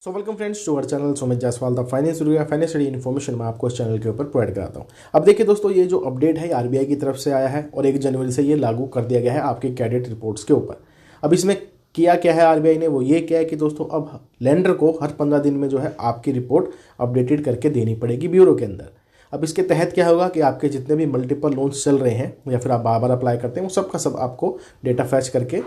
So welcome friends to our channel Sumit Jaiswal the finance financial information मैं आपको इस channel के ऊपर प्रोवाइड कराता हूं। अब देखिए दोस्तों, ये जो अपडेट है आरबीआई की तरफ से आया है और 1 जनवरी से ये लागू कर दिया गया है आपके क्रेडिट रिपोर्ट्स के ऊपर। अब इसमें किया क्या है आरबीआई ने, वो ये किया है कि दोस्तों अब लेंडर को हर 15 दिन में जो है आपकी रिपोर्ट अपडेटेड करके देनी पड़ेगी ब्यूरो के अंदर। अब इसके तहत क्या होगा कि आपके जितने भी मल्टीपल लोन्स चल रहे हैं या फिर आप बार बार अप्लाई करते हैं, वो सब का सब आपको डेटा फैच करके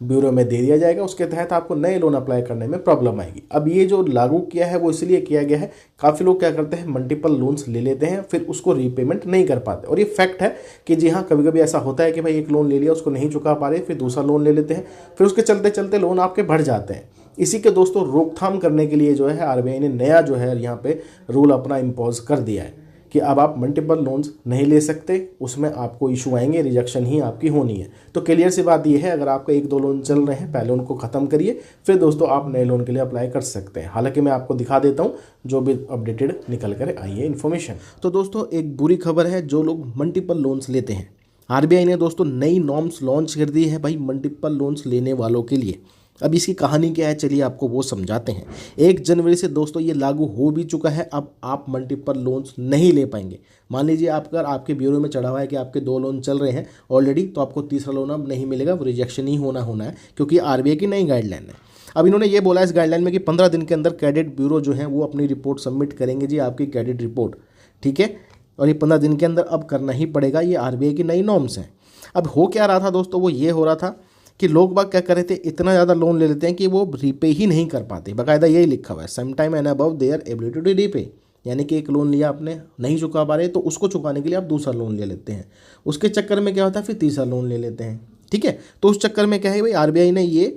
ब्यूरो में दे दिया जाएगा। उसके तहत आपको नए लोन अप्लाई करने में प्रॉब्लम आएगी। अब ये जो लागू किया है वो इसलिए किया गया है, काफ़ी लोग क्या करते हैं मल्टीपल लोन्स ले लेते हैं फिर उसको रीपेमेंट नहीं कर पाते। और ये फैक्ट है कि जी हाँ, कभी कभी ऐसा होता है कि भाई एक लोन ले लिया, उसको नहीं चुका पा रहे, फिर दूसरा लोन ले लेते हैं, फिर उसके चलते चलते लोन आपके बढ़ जाते हैं। इसी के दोस्तों रोकथाम करने के लिए जो है आरबीआई ने नया जो है यहाँ पे रूल अपना इम्पोज कर दिया है कि अब आप मल्टीपल लोन्स नहीं ले सकते, उसमें आपको इशू आएंगे, रिजेक्शन ही आपकी होनी है। तो क्लियर सी बात यह है, अगर आपका 1-2 लोन चल रहे हैं पहले उनको ख़त्म करिए, फिर दोस्तों आप नए लोन के लिए अप्लाई कर सकते हैं। हालांकि मैं आपको दिखा देता हूं जो भी अपडेटेड निकल कर आई है इन्फॉर्मेशन। तो दोस्तों एक बुरी खबर है, जो लोग मल्टीपल लोन्स लेते हैं, आरबीआई ने दोस्तों नई नॉर्म्स लॉन्च कर दी है भाई मल्टीपल लोन्स लेने वालों के लिए। अब इसकी कहानी क्या है, चलिए आपको वो समझाते हैं। 1 जनवरी से दोस्तों ये लागू हो भी चुका है। अब आप मल्टीपल लोन्स नहीं ले पाएंगे। मान लीजिए आपके ब्यूरो में चढ़ा हुआ है कि आपके 2 लोन चल रहे हैं ऑलरेडी, तो आपको तीसरा लोन अब नहीं मिलेगा, वो रिजेक्शन ही होना है, क्योंकि आरबीआई की नई गाइडलाइन है। अब इन्होंने ये बोला इस गाइडलाइन में कि 15 दिन के अंदर क्रेडिट ब्यूरो जो है वो अपनी रिपोर्ट सबमिट करेंगे जी, आपकी क्रेडिट रिपोर्ट, ठीक है। और ये 15 दिन के अंदर अब करना ही पड़ेगा, ये आरबीआई की नई नॉर्म्स हैं। अब हो क्या रहा था दोस्तों, वो ये हो रहा था कि लोग बाग क्या कर रहे थे, इतना ज़्यादा लोन ले लेते हैं कि वो रीपे ही नहीं कर पाते। बाकायदा यही लिखा हुआ है, some time and above their ability to repay, यानी कि एक लोन लिया आपने नहीं चुका पा रहे, तो उसको चुकाने के लिए आप दूसरा लोन ले लेते हैं। उसके चक्कर में क्या होता है, फिर तीसरा लोन ले लेते हैं, ठीक है। तो उस चक्कर में क्या है भाई, आरबीआई ने ये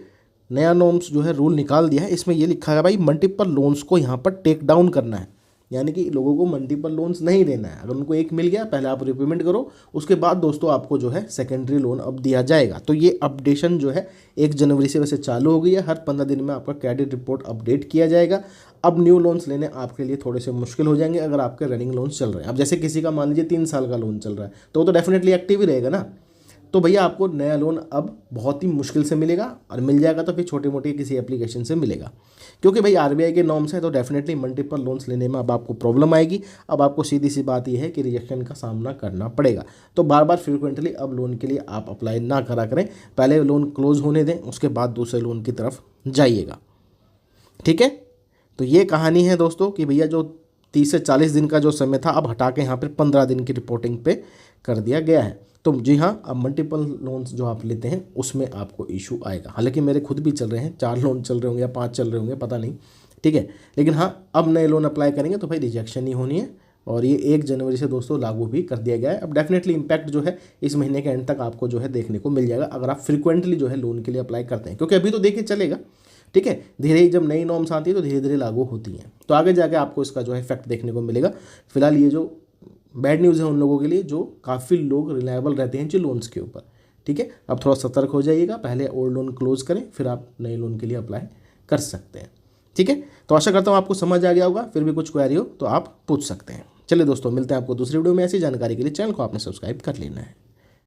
नया नॉर्म्स जो है रूल निकाल दिया है। इसमें ये लिखा है भाई मल्टीपल लोन्स को यहाँ पर टेक डाउन करना है, यानी कि लोगों को मल्टीपल लोन्स नहीं देना है। अगर उनको एक मिल गया, पहले आप रिपेमेंट करो, उसके बाद दोस्तों आपको जो है सेकेंडरी लोन अब दिया जाएगा। तो ये अपडेशन जो है 1 जनवरी से वैसे चालू हो गई है। हर 15 दिन में आपका क्रेडिट रिपोर्ट अपडेट किया जाएगा। अब न्यू लोन्स लेने आपके लिए थोड़े से मुश्किल हो जाएंगे अगर आपके रनिंग लोन्स चल रहे हैं। अब जैसे किसी का मान लीजिए 3 साल का लोन चल रहा है, तो वो तो डेफिनेटली एक्टिव ही रहेगा ना। तो भैया आपको नया लोन अब बहुत ही मुश्किल से मिलेगा, और मिल जाएगा तो फिर छोटी मोटी किसी एप्लीकेशन से मिलेगा, क्योंकि भाई आरबीआई के नॉर्म्स है। तो डेफिनेटली मल्टीपल लोन्स लेने में अब आपको प्रॉब्लम आएगी। अब आपको सीधी सी बात यह है कि रिजेक्शन का सामना करना पड़ेगा। तो बार बार फ्रिक्वेंटली अब लोन के लिए आप अप्लाई ना करा करें, पहले लोन क्लोज होने दें, उसके बाद दूसरे लोन की तरफ जाइएगा, ठीक है। तो ये कहानी है दोस्तों कि भैया जो 30 से 40 दिन का जो समय था, अब हटा के यहाँ पर 15 दिन की रिपोर्टिंग पे कर दिया गया है। तो जी हाँ, अब मल्टीपल लोन्स जो आप लेते हैं उसमें आपको इशू आएगा। हालांकि मेरे खुद भी चल रहे हैं, 4 लोन चल रहे होंगे या 5 चल रहे होंगे, पता नहीं, ठीक है। लेकिन हाँ, अब नए लोन अप्लाई करेंगे तो भाई रिजेक्शन ही होनी है। और ये 1 जनवरी से दोस्तों लागू भी कर दिया गया है। अब डेफिनेटली इम्पैक्ट जो है इस महीने के एंड तक आपको जो है देखने को मिल जाएगा, अगर आप फ्रिक्वेंटली जो है लोन के लिए अप्लाई करते हैं, क्योंकि अभी तो देखिए चलेगा, ठीक है। धीरे ही जब नई नॉर्म्स आती है तो धीरे धीरे लागू होती हैं, तो आगे जाके आपको इसका जो है इफेक्ट देखने को मिलेगा। फिलहाल ये जो बैड न्यूज़ है उन लोगों के लिए जो काफ़ी लोग रिलायबल रहते हैं जो लोन्स के ऊपर, ठीक है। अब थोड़ा सतर्क हो जाइएगा, पहले ओल्ड लोन क्लोज करें, फिर आप नए लोन के लिए अप्लाई कर सकते हैं, ठीक है। तो आशा करता हूँ आपको समझ आ गया होगा। फिर भी कुछ क्वेरी हो तो आप पूछ सकते हैं। चलिए दोस्तों, मिलते हैं आपको दूसरी वीडियो में। ऐसी जानकारी के लिए चैनल को आपने सब्सक्राइब कर लेना है।